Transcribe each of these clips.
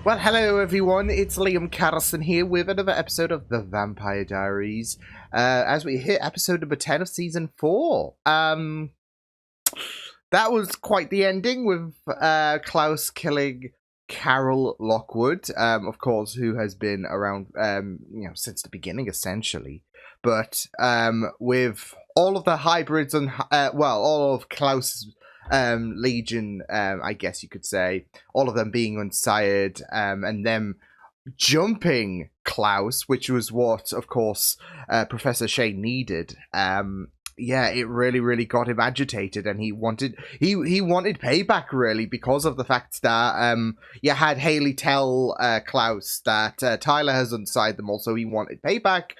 Well, hello everyone, it's Liam Carlson here with another episode of The Vampire Diaries, as we hit episode number 10 of Season 4. That was quite the ending with Klaus killing Carol Lockwood, of course, who has been around, since the beginning, essentially. But with all of the hybrids and, all of Klaus's Legion, I guess you could say, all of them being unsired, and them jumping Klaus, which was what, of course, Professor Shane needed. It really got him agitated, and he wanted payback, really, because of the fact that you had Haley tell Klaus that Tyler has unsired them all, so he wanted payback.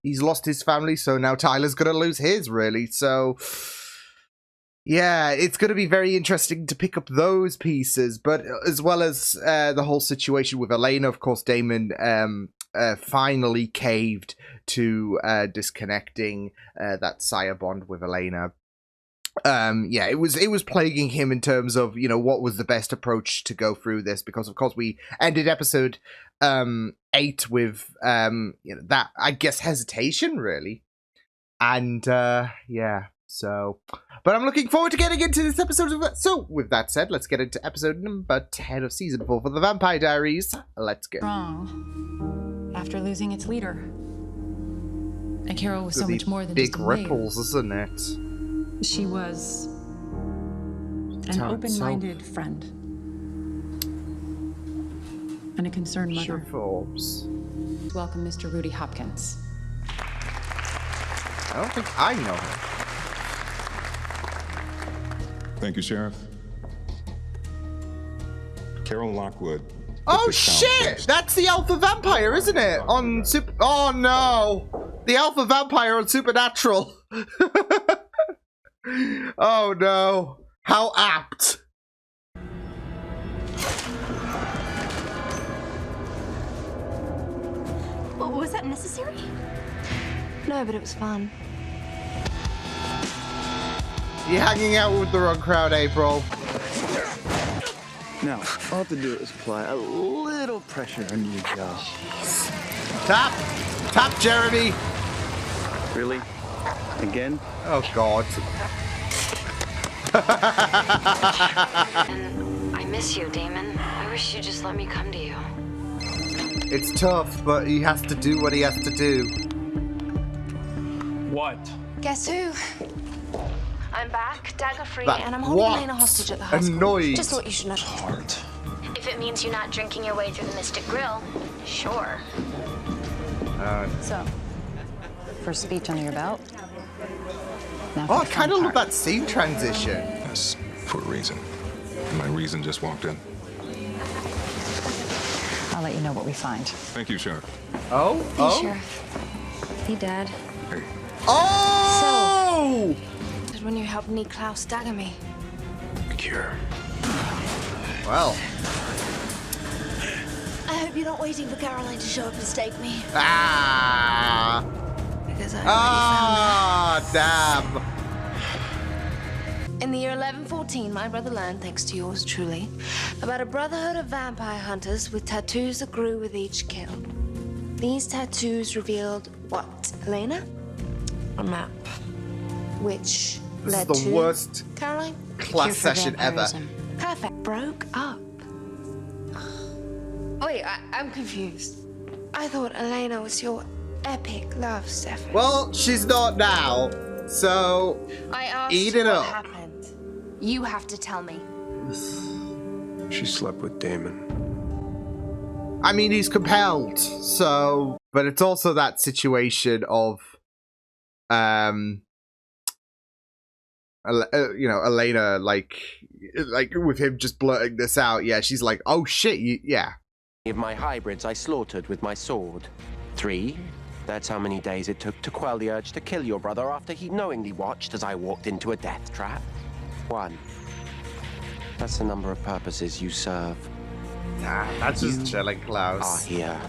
He's lost his family, so now Tyler's gonna lose his, really. So yeah, it's going to be very interesting to pick up those pieces, but as well as the whole situation with Elena. Of course, Damon finally caved to disconnecting that sire bond with Elena. It was plaguing him in terms of, what was the best approach to go through this, because of course we ended episode 8 with that, I guess, hesitation, really. And So, but I'm looking forward to getting into this episode. So, with that said, let's get into episode number 10 of Season 4 for The Vampire Diaries. Let's go. Wrong. After losing its leader. And Carol was so much more than big just a ripples, isn't it? She was an open-minded friend. And a concerned mother. Sure, Forbes. Welcome, Mr. Rudy Hopkins. I don't think I know him. Thank you, Sheriff. Carol Lockwood. Oh shit! That's the alpha vampire, isn't it? On Super. Oh no! The alpha vampire on Supernatural. Oh no! How apt! Well, was that necessary? No, but it was fun. You're hanging out with the wrong crowd, April. Now, all I have to do is apply a little pressure on you, Joe. Tap, Jeremy. Really? Again? Oh, God. And I miss you, Damon. I wish you'd just let me come to you. It's tough, but he has to do what he has to do. What? Guess who? I'm back, dagger-free, That and I'm holding what? Elena hostage at the high school. Annoyed. Just thought you should know. Heart. If it means you're not drinking your way through the Mystic Grill, sure. So, first speech under your belt. Now Oh, I kind of love that scene transition. Yes, for a reason. And my reason just walked in. I'll let you know what we find. Thank you, Sheriff. Hey, Sheriff. Hey, Dad. Hey. Oh! When you helped me, Klaus dagger me. Cure. Well. I hope you're not waiting for Caroline to show up and stake me. Ah! Because I already damn. found out. In the year 1114, my brother learned, thanks to yours truly, about a brotherhood of vampire hunters with tattoos that grew with each kill. These tattoos revealed what, Elena? A map. Which led This is the to worst Caroline? class session ever. Perfect. Broke up. Wait, I'm confused. I thought Elena was your epic love, Stefan. Well, she's not now, so I asked eat you it what up. happened. You have to tell me. She slept with Damon. I mean, he's compelled, so... But it's also that situation of... Elena, like with him just blurting this out, yeah, she's like, oh shit, yeah. Of my hybrids I slaughtered with my sword. 3, that's how many days it took to quell the urge to kill your brother after he knowingly watched as I walked into a death trap. 1, that's the number of purposes you serve. Nah, that's just chilling, Are Klaus. here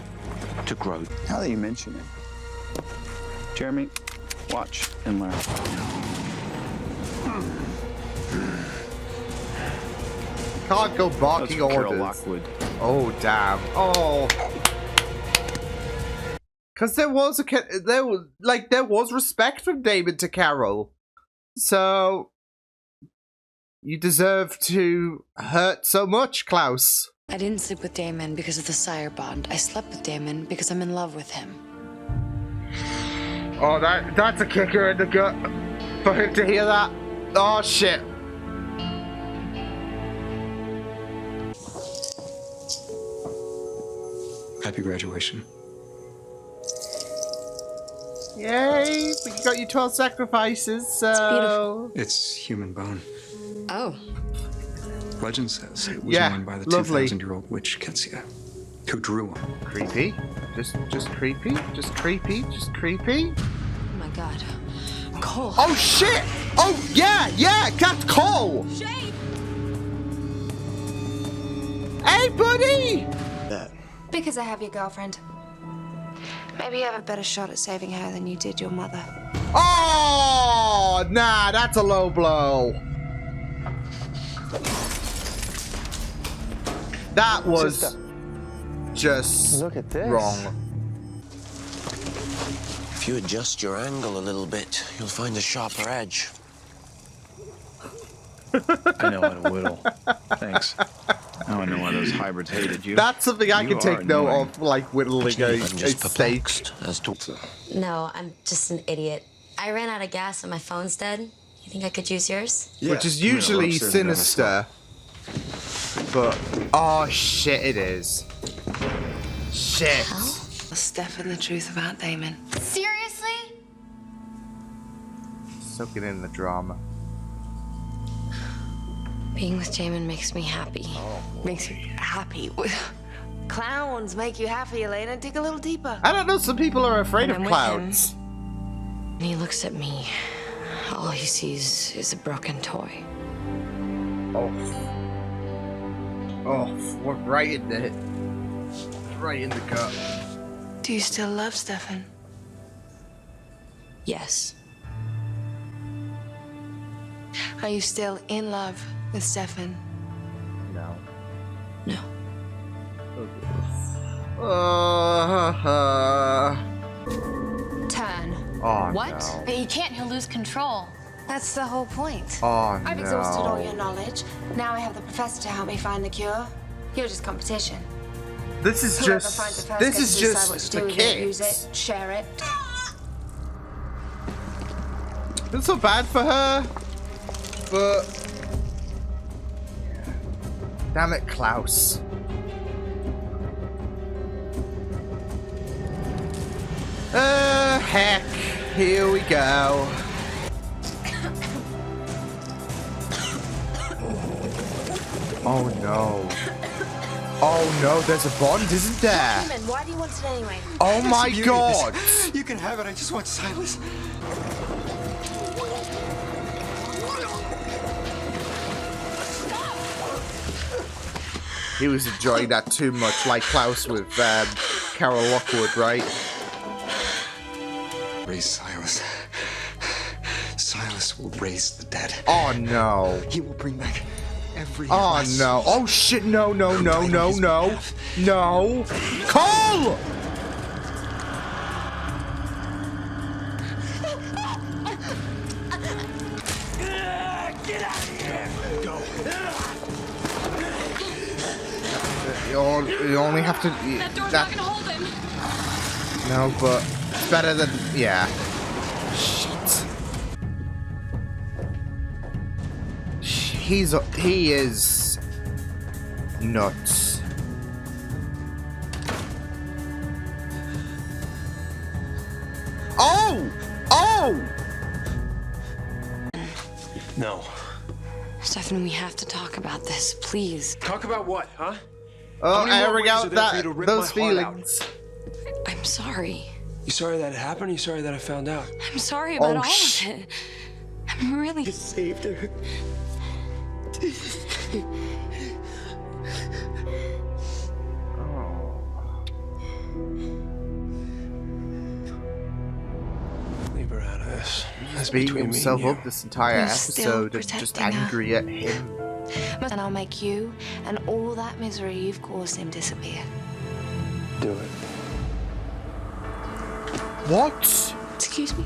to grow. Now that you mention it. Jeremy, watch and learn. Can't go barking Carol orders. Lockwood. Oh, damn. Oh. Because there was respect from Damon to Carol. So you deserve to hurt so much, Klaus. I didn't sleep with Damon because of the sire bond. I slept with Damon because I'm in love with him. Oh, that's a kicker in the gut for him to hear that. Oh, shit. Happy graduation. Yay, but you got your 12 sacrifices, so... It's beautiful. It's human bone. Oh. Legend says it was worn by the 2,000-year-old witch Ketsia, who drew him. Creepy. Just creepy. Just creepy. Just creepy. Oh my god. Cole. Oh, shit! Oh, yeah, that's Cole! Shane! Hey, buddy! Because I have your girlfriend. Maybe you have a better shot at saving her than you did your mother. Oh, nah, that's a low blow. That was just Look at this. wrong. If you adjust your angle a little bit, you'll find a sharper edge. I know how to whittle. Thanks. Now I know why those hybrids hated you. That's something I You can take are note annoying. of, like whittling a I'm just steak. perplexed as to... No, I'm just an idiot. I ran out of gas and my phone's dead. You think I could use yours? Which is usually sinister. But, oh shit, it is. Shit. Stefan the truth about Damon. Seriously? Soaking in the drama. Being with Damon makes me happy. Makes you happy. Clowns make you happy, Elena. Dig a little deeper. I don't know, some people are afraid When of I'm with clouds. When he looks at me, all he sees is a broken toy. Oh, we're right in the gut. Do you still love Stefan? Yes. Are you still in love with Stefan? No. No. Turn. Oh, What? no. But you can't, he'll lose control. That's the whole point. Oh, I've no. exhausted all your knowledge. Now I have the professor to help me find the cure. You're just competition. This is Whoever just. finds it first This gets is to decide what just to do the with it, use kids. it, share it. It's so bad for her, but damn it, Klaus. Heck, here we go. Oh no. Oh no, there's a bond, isn't there? Damon, why do you want it anyway? Oh my god. You can have it. I just want Silas. He was enjoying that too much, like Klaus with Carol Lockwood, right? Raise Silas. Silas will raise the dead. Oh no. He will bring back every Oh last no. soul. Oh shit, no, no, no, Who no, played his no. path. No. Cole! You only have to. That door's not gonna hold him. No, but it's better than. Yeah. Shit. He is nuts. Oh! Oh! No. Stefan, we have to talk about this, please. Talk about what, huh? Oh, many more airing ways out are there for you to rip those my heart out? feelings. I'm sorry. You sorry that it happened? Or you sorry that I found out? I'm sorry about Oh, all of it. I'm really. Saved her. Leave her out of this. That's Beating between me himself and you. up this entire You're still episode and just protecting her. angry at him. And I'll make you and all that misery you've caused him disappear. Do it. What? Excuse me?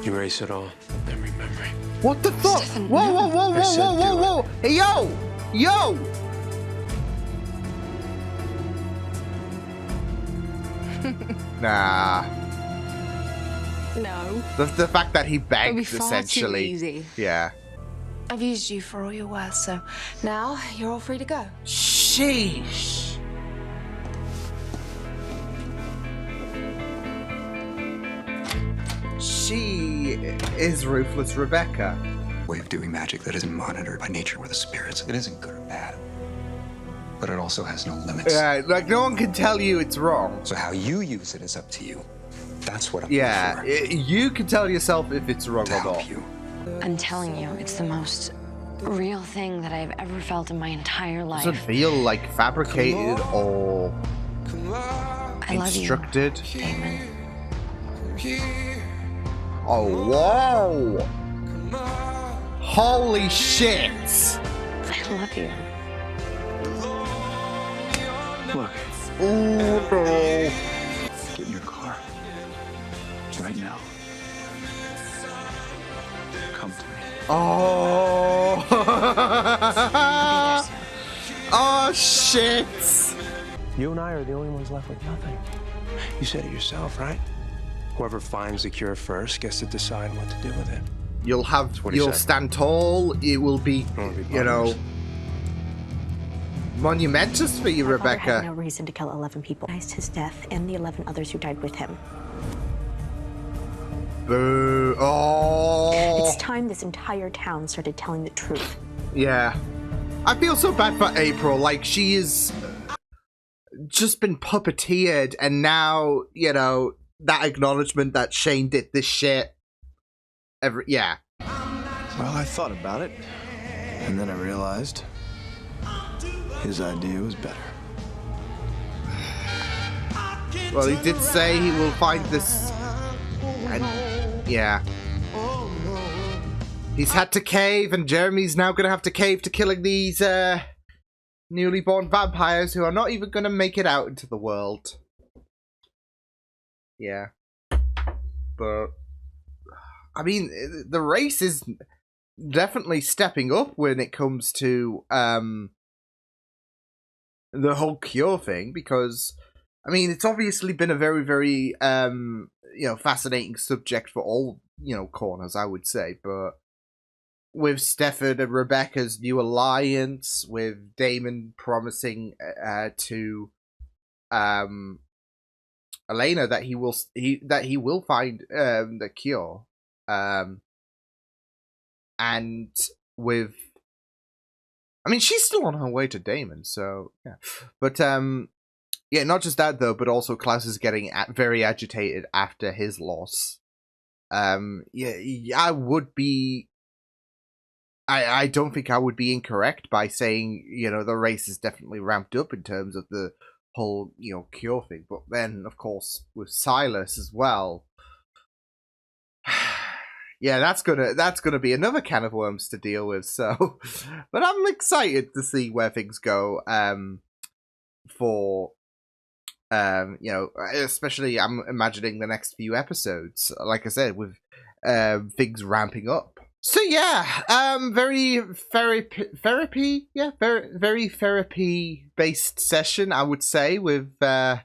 Erase it all. Every memory. What the fuck? Stefan, Whoa, whoa, no. whoa, I whoa, said whoa, whoa, do whoa! Hey, yo! Yo! Nah. No. The fact that he It'd be begged, far too essentially. easy. Yeah. I've used you for all you're worth, so now you're all free to go. Sheesh. She is ruthless Rebecca. Way of doing magic that isn't monitored by nature or the spirits. It isn't good or bad, but it also has no limits. Yeah, like no one can tell you it's wrong. So how you use it is up to you. That's what I'm Yeah, here for. you can tell yourself if it's wrong To or help not. you. I'm telling you, it's the most real thing that I've ever felt in my entire life. Doesn't feel like fabricated or I love instructed. you, Damon. Oh, whoa! Holy shit! I love you. Look, Ooh, no. get in your car. Right now. Come to me. Oh! Oh, shit! You and I are the only ones left with nothing. You said it yourself, right? Whoever finds the cure first gets to decide what to do with it. You'll what he said. stand tall. It will be, you know, monumentous for you, My father had no Rebecca. reason to kill 11 people. His death and the 11 others who died with him. Boo! Oh! It's time this entire town started telling the truth. Yeah. I feel so bad for April. Like, she is just been puppeteered, and now, you know, that acknowledgement that Shane did this shit. Yeah. Well, I thought about it, and then I realized his idea was better. Well, he did say he will find this. And, yeah. He's had to cave, and Jeremy's now gonna have to cave to killing these, newly born vampires who are not even gonna make it out into the world. Yeah. But, I mean, the race is definitely stepping up when it comes to, the whole cure thing, because, I mean, it's obviously been a very, very, you know, fascinating subject for all, you know, corners, I would say, but with Stefan and Rebecca's new alliance, with Damon promising to Elena that he will find the cure, and with, I mean, she's still on her way to Damon, so yeah, but yeah, not just that though, but also Klaus is getting very agitated after his loss. Yeah, I would be. I don't think I would be incorrect by saying, you know, the race is definitely ramped up in terms of the whole, you know, cure thing. But then, of course, with Silas as well, yeah, that's gonna be another can of worms to deal with. So, but I'm excited to see where things go. For you know, especially I'm imagining the next few episodes. Like I said, with things ramping up. So yeah, very therapy. Yeah, very therapy based session, I would say. With I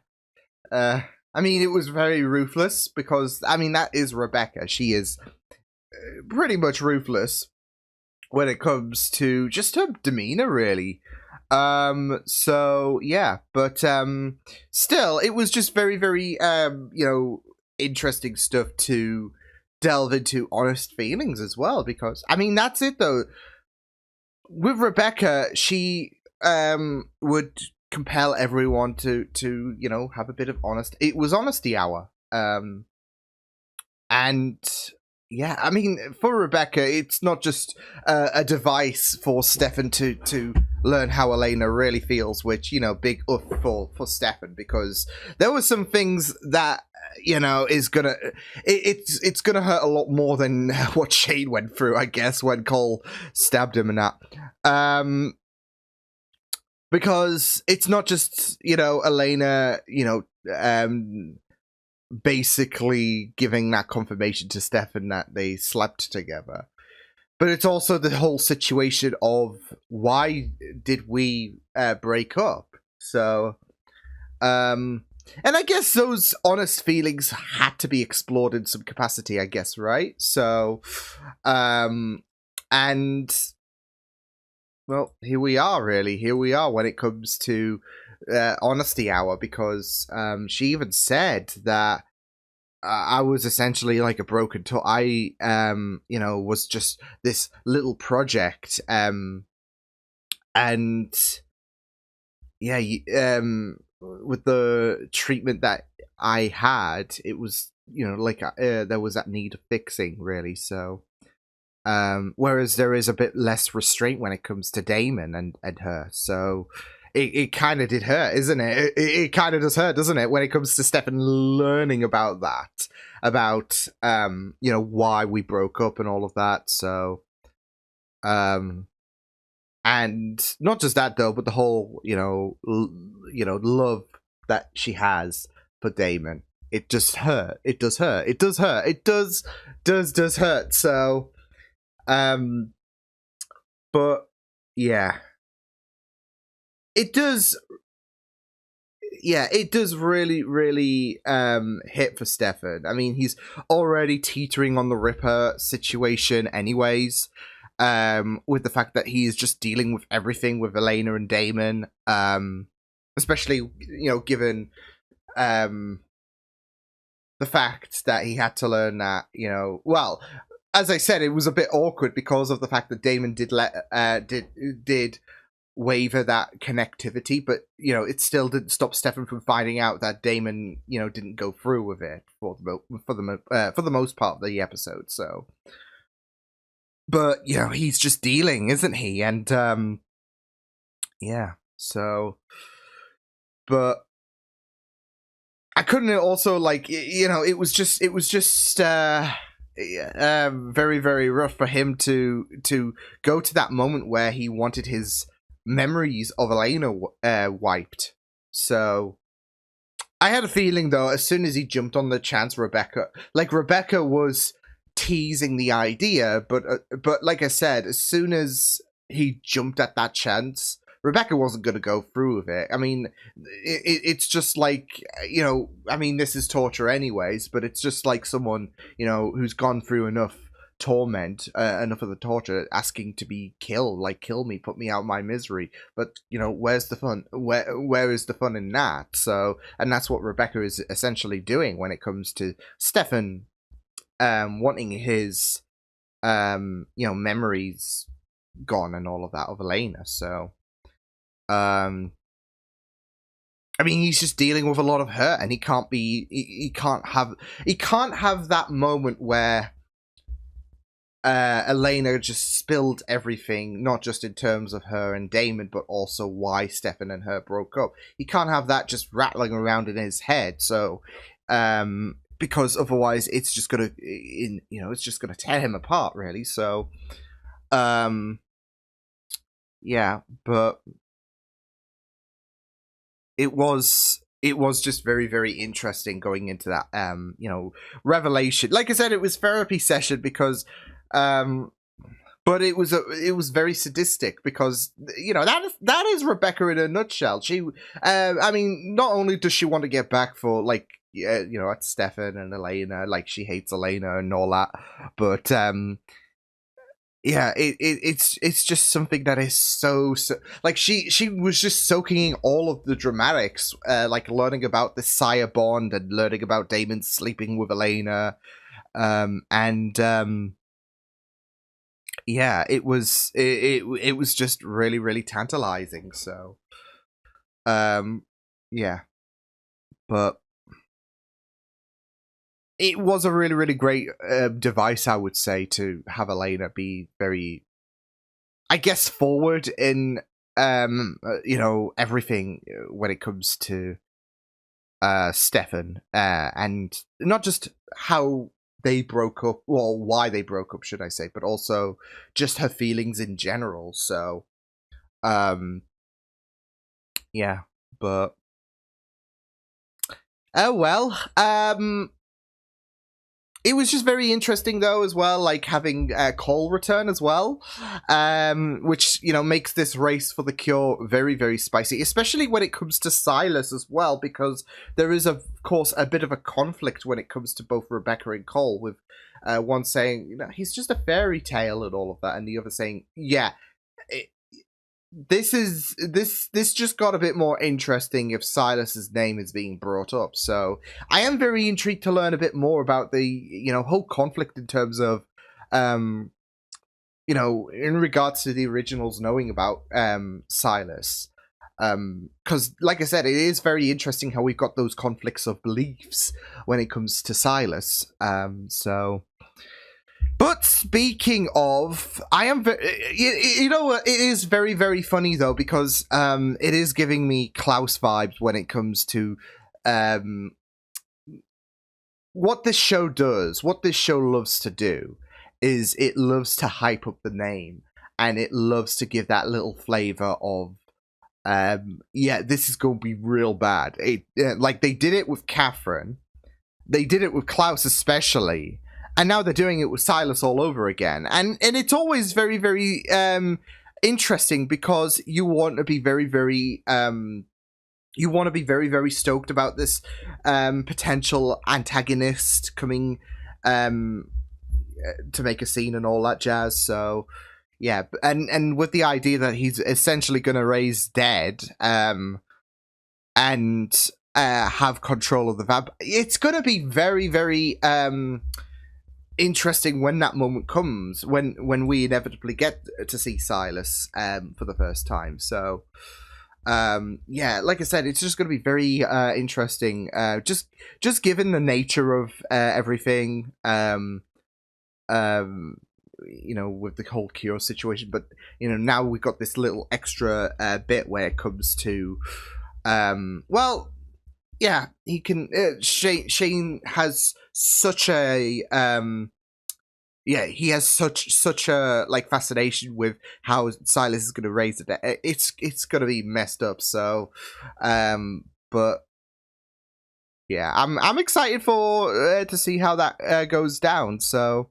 mean, it was very ruthless because I mean that is Rebecca. She is pretty much ruthless when it comes to just her demeanor, really. So yeah, but still, it was just very you know, interesting stuff to delve into honest feelings as well, because I mean that's it though. With Rebecca, she would compel everyone to you know, have a bit of it was honesty hour. And yeah, I mean, for Rebecca, it's not just a device for Stefan to learn how Elena really feels, which, you know, big up for Stefan, because there were some things that is gonna it's gonna hurt a lot more than what Shane went through, I guess, when Cole stabbed him and that. Because it's not just, Elena, basically giving that confirmation to Stefan that they slept together. But it's also the whole situation of why did we break up? So, and I guess those honest feelings had to be explored in some capacity, I guess, right? So, and, well, here we are, really. Here we are when it comes to Honesty Hour, because she even said that I was essentially like a broken toy. I, was just this little project, and yeah, with the treatment that I had, it was, like there was that need of fixing, really. So, whereas there is a bit less restraint when it comes to Damon and her. So, it kind of did hurt, isn't it? It kind of does hurt, doesn't it, when it comes to Stefan learning about that, about why we broke up and all of that. So, and not just that though, but the whole love that she has for Damon. It just hurt. It does hurt. It does hurt. It does hurt. So, but yeah. It does really, really hit for Stefan. I mean, he's already teetering on the Ripper situation anyways, with the fact that he is just dealing with everything with Elena and Damon, especially, given the fact that he had to learn that, well, as I said, it was a bit awkward because of the fact that Damon did waver that connectivity, but it still didn't stop Stefan from finding out that Damon didn't go through with it for the most part of the episode. So, but he's just dealing, isn't he? And yeah, so, but I couldn't also, like, it was just very, very rough for him to go to that moment where he wanted his memories of Elena wiped. So I had a feeling, though, as soon as he jumped on the chance, Rebecca was teasing the idea, but like I said, as soon as he jumped at that chance, Rebecca wasn't going to go through with it. I mean, it's just like, I mean, this is torture anyways, but it's just like someone, who's gone through enough torment, enough of the torture, asking to be killed, like, kill me, put me out of my misery. But where's the fun? Where is the fun in that? So, and that's what Rebecca is essentially doing when it comes to Stefan wanting his memories gone and all of that of Elena. So I mean, he's just dealing with a lot of hurt, and he can't have that moment where Elena just spilled everything, not just in terms of her and Damon, but also why Stefan and her broke up. He can't have that just rattling around in his head. So, because otherwise it's just gonna, it's just gonna tear him apart, really. So, yeah, but it was just very, very interesting going into that, revelation. Like I said, it was therapy session because, but it was very sadistic because, that is Rebecca in a nutshell. She, I mean, not only does she want to get back for, like, at Stefan and Elena, like, she hates Elena and all that, but, yeah, it's just something that is so like, she was just soaking in all of the dramatics, like learning about the sire bond and learning about Damon sleeping with Elena, and yeah, it was just really, really tantalizing. So, yeah, but it was a really, really great device, I would say, to have Elena be very, I guess, forward in, everything when it comes to Stefan, and not just how they broke up, well, why they broke up, should I say, but also just her feelings in general. So, yeah, but oh well. It was just very interesting though as well, like having Cole return as well, which, you know, makes this race for the cure very, very spicy, especially when it comes to Silas as well, because there is of course a bit of a conflict when it comes to both Rebecca and Cole, with one saying, you know, he's just a fairy tale and all of that, and the other saying, yeah, this just got a bit more interesting if Silas's name is being brought up. So I am very intrigued to learn a bit more about the, you know, whole conflict in terms of, you know, in regards to the originals knowing about Silas. Because, like I said, it is very interesting how we've got those conflicts of beliefs when it comes to Silas. So. But speaking of, I am, you know what, it is very, very funny though, because it is giving me Klaus vibes when it comes to what this show does, what this show loves to do, is it loves to hype up the name, and it loves to give that little flavor of, yeah, this is going to be real bad. Like they did it with Catherine, they did it with Klaus especially, and now they're doing it with Silas all over again. And it's always very, very interesting, because you want to be very, very very stoked about this potential antagonist coming to make a scene and all that jazz. So yeah, and with the idea that he's essentially going to raise dead and have control of the vamp, it's going to be very, very interesting when that moment comes, when we inevitably get to see Silas for the first time. So yeah, like I said, it's just going to be very interesting, just given the nature of everything, you know, with the whole cure situation. But you know, now we've got this little extra bit where it comes to well, yeah, he can. Shane has such a yeah, he has such a like fascination with how Silas is going to raise it. It's going to be messed up. So, but yeah, I'm excited for to see how that goes down. So,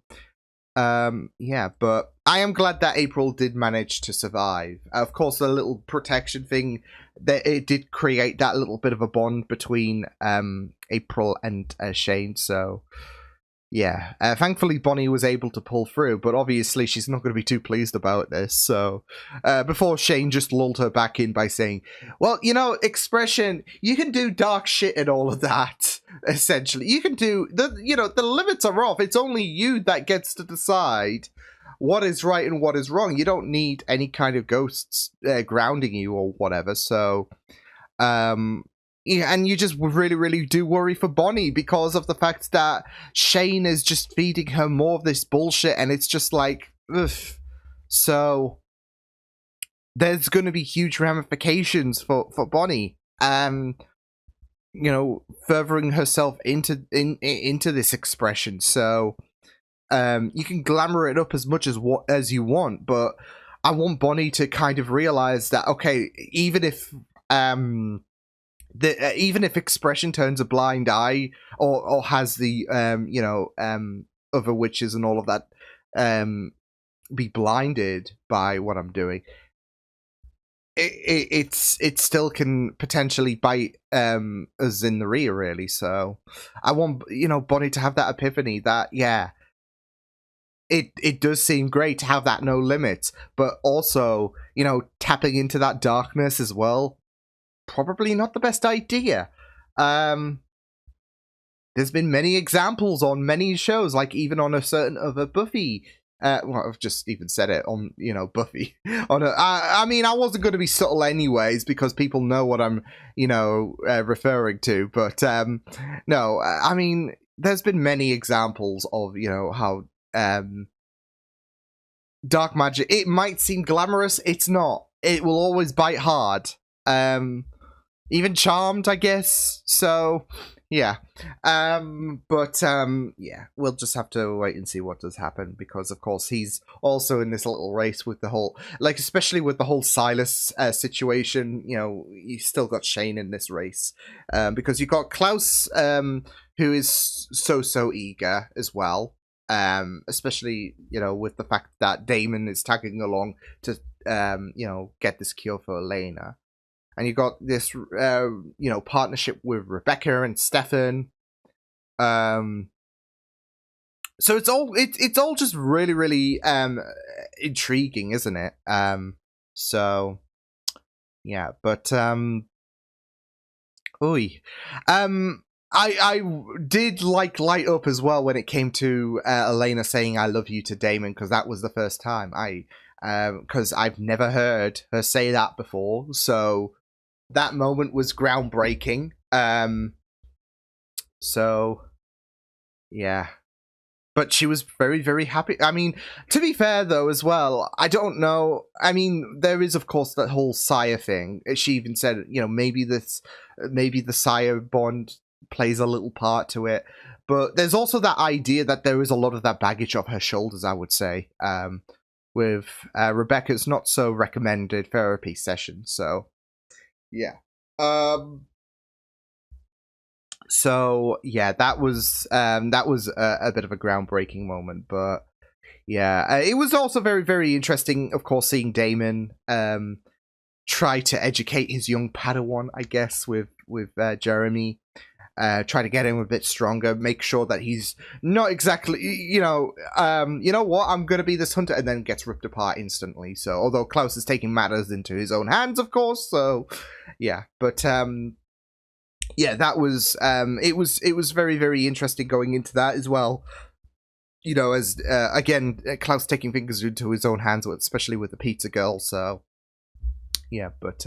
yeah, but I am glad that April did manage to survive. Of course, the little protection thing, that it did create that little bit of a bond between April and Shane. So yeah, thankfully Bonnie was able to pull through, but obviously she's not going to be too pleased about this. So before Shane just lulled her back in by saying, well, you know, Expression, you can do dark shit and all of that. Essentially, you can do you know, the limits are off. It's only you that gets to decide what is right and what is wrong. You don't need any kind of ghosts grounding you or whatever. So yeah, and you just really, really do worry for Bonnie because of the fact that Shane is just feeding her more of this bullshit, and it's just like, ugh. So there's going to be huge ramifications for Bonnie, you know, furthering herself into this Expression. So you can glamour it up as much as you want, but I want Bonnie to kind of realize that, okay, even if even if Expression turns a blind eye or has the you know, other witches and all of that be blinded by what I'm doing, it still can potentially bite us in the rear, really. So I want, you know, Bonnie to have that epiphany that, yeah, it does seem great to have that no limit, but also, you know, tapping into that darkness as well, probably not the best idea. There's been many examples on many shows, like even on a certain other Buffy. Well, I've just even said it on, you know, Buffy. I mean, I wasn't going to be subtle anyways, because people know what I'm, you know, referring to. But no, I mean, there's been many examples of, you know, how dark magic, it might seem glamorous, it's not. It will always bite hard. even charmed, I guess. So, yeah. Yeah, we'll just have to wait and see what does happen, because of course he's also in this little race with the whole, like, especially with the whole Silas situation. You know, you still got Shane in this race, because you got Klaus, who is so eager as well. Especially, you know, with the fact that Damon is tagging along to, you know, get this cure for Elena. And you got this, you know, partnership with Rebecca and Stefan. So it's all just really intriguing, isn't it? So yeah, but I did light up as well when it came to Elena saying "I love you" to Damon, because that was the first time because I've never heard her say that before. So that moment was groundbreaking. So yeah. But she was very happy. I mean, to be fair though, as well, I don't know. I mean, there is of course that whole sire thing. She even said, you know, maybe the sire bond plays a little part to it. But there's also that idea that there is a lot of that baggage off her shoulders, I would say. With Rebecca's not so recommended therapy session. So yeah. So yeah, that was a bit of a groundbreaking moment, but yeah, it was also very interesting, of course, seeing Damon try to educate his young Padawan, I guess, with Jeremy, try to get him a bit stronger, make sure that he's not exactly, you know what, I'm gonna be this hunter, and then gets ripped apart instantly. So although Klaus is taking matters into his own hands, of course, so yeah, but yeah, that was it was very interesting going into that as well. You know, as again, Klaus taking things into his own hands, especially with the pizza girl. So yeah, but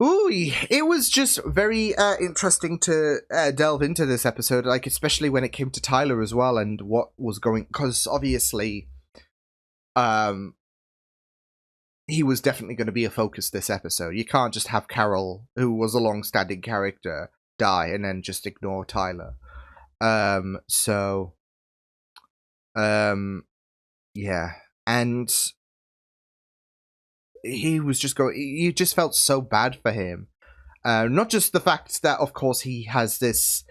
ooh, it was just very interesting to delve into this episode, like especially when it came to Tyler as well and what was going, because obviously he was definitely going to be a focus this episode. You can't just have Carol, who was a long-standing character, die and then just ignore Tyler. Yeah, and he was just going. You just felt so bad for him. Not just the fact that, of course, he has this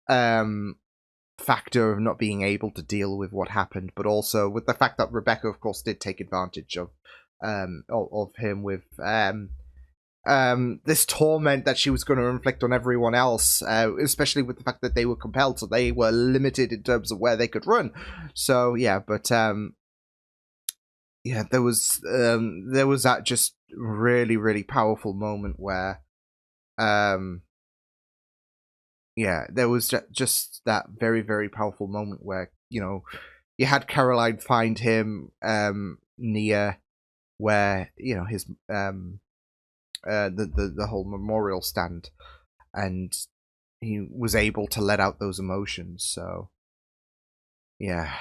factor of not being able to deal with what happened, but also with the fact that Rebecca, of course, did take advantage of him with this torment that she was going to inflict on everyone else, especially with the fact that they were compelled, so they were limited in terms of where they could run. So yeah, but yeah, there was that just really powerful moment where yeah, there was just that very powerful moment where, you know, you had Caroline find him near where, you know, his the whole memorial stand, and he was able to let out those emotions. So yeah,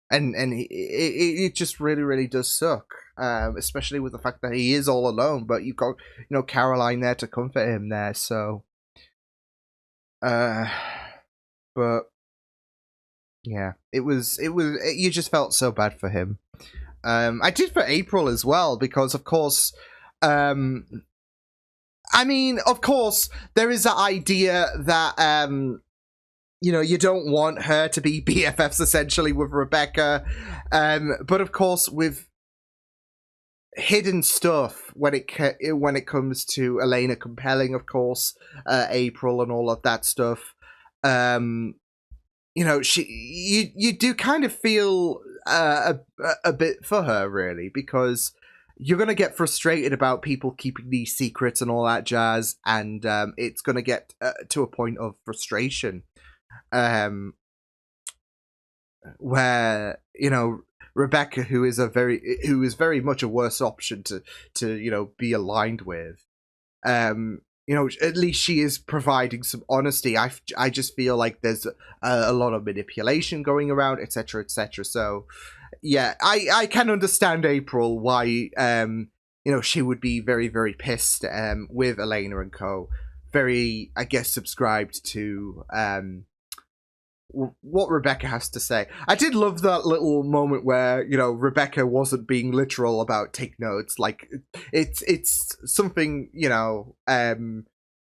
and it just really does suck, especially with the fact that he is all alone, but you've got, you know, Caroline there to comfort him there. So but yeah, it was you just felt so bad for him. I did for April as well, because of course, I mean, of course, there is that idea that, you know, you don't want her to be BFFs essentially with Rebecca, but of course, with hidden stuff when it comes to Elena compelling, of course, April and all of that stuff, you know, you do kind of feel a bit for her, really, because you're going to get frustrated about people keeping these secrets and all that jazz, and it's going to get to a point of frustration where, you know, Rebecca, who is very much a worse option to you know, be aligned with, you know, at least she is providing some honesty. I just feel like there's a lot of manipulation going around, etc. So yeah, I can understand April why you she would be very, very pissed with Elena and co. Very, I guess, subscribed to what Rebecca has to say. I did love that little moment where, Rebecca wasn't being literal about take notes. Like, it's something,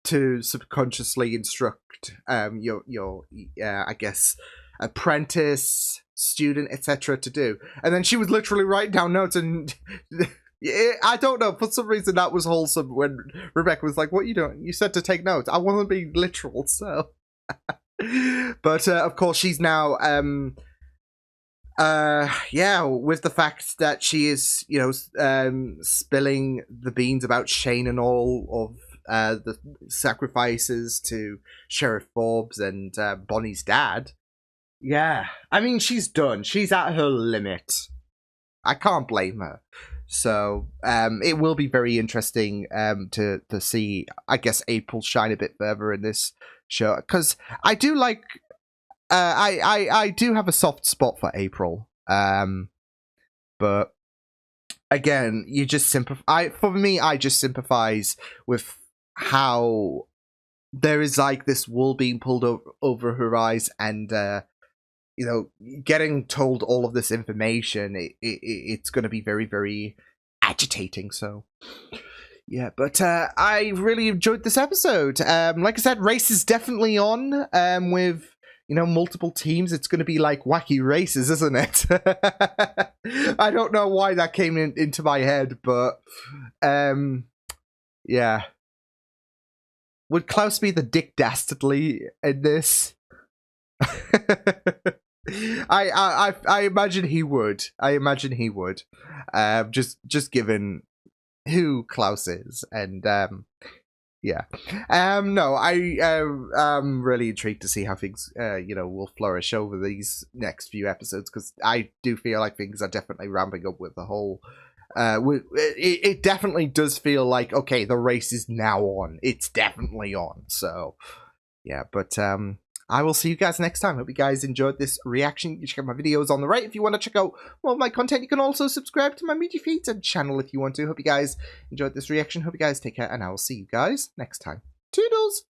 to subconsciously instruct your I guess, apprentice, student, etc. to do. And then she was literally writing down notes, and I don't know, for some reason that was wholesome when Rebecca was like, what you doing? You said to take notes. I wasn't being literal, so... But of course she's now with the fact that she is spilling the beans about Shane and all of the sacrifices to Sheriff Forbes and Bonnie's dad. Yeah, I mean, she's done. She's at her limit. I can't blame her. So it will be very interesting to see, I guess, April shine a bit further in this show, because I do like I do have a soft spot for April, but again, you just sympathize. For me, I just sympathize with how there is like this wool being pulled over her eyes, and getting told all of this information. It's going to be very, very agitating. So. Yeah, but I really enjoyed this episode. Like I said, race is definitely on with, multiple teams. It's going to be like wacky races, isn't it? I don't know why that came into my head, but yeah. Would Klaus be the Dick Dastardly in this? I imagine he would. Just given who Klaus is, and no, I'm really intrigued to see how things will flourish over these next few episodes, because I do feel like things are definitely ramping up with the whole it definitely does feel like, okay, the race is now on. It's definitely on. So yeah, but I will see you guys next time. Hope you guys enjoyed this reaction. You can check out my videos on the right if you want to check out more of my content. You can also subscribe to my media feeds and channel if you want to. Hope you guys enjoyed this reaction. Hope you guys take care, and I will see you guys next time. Toodles!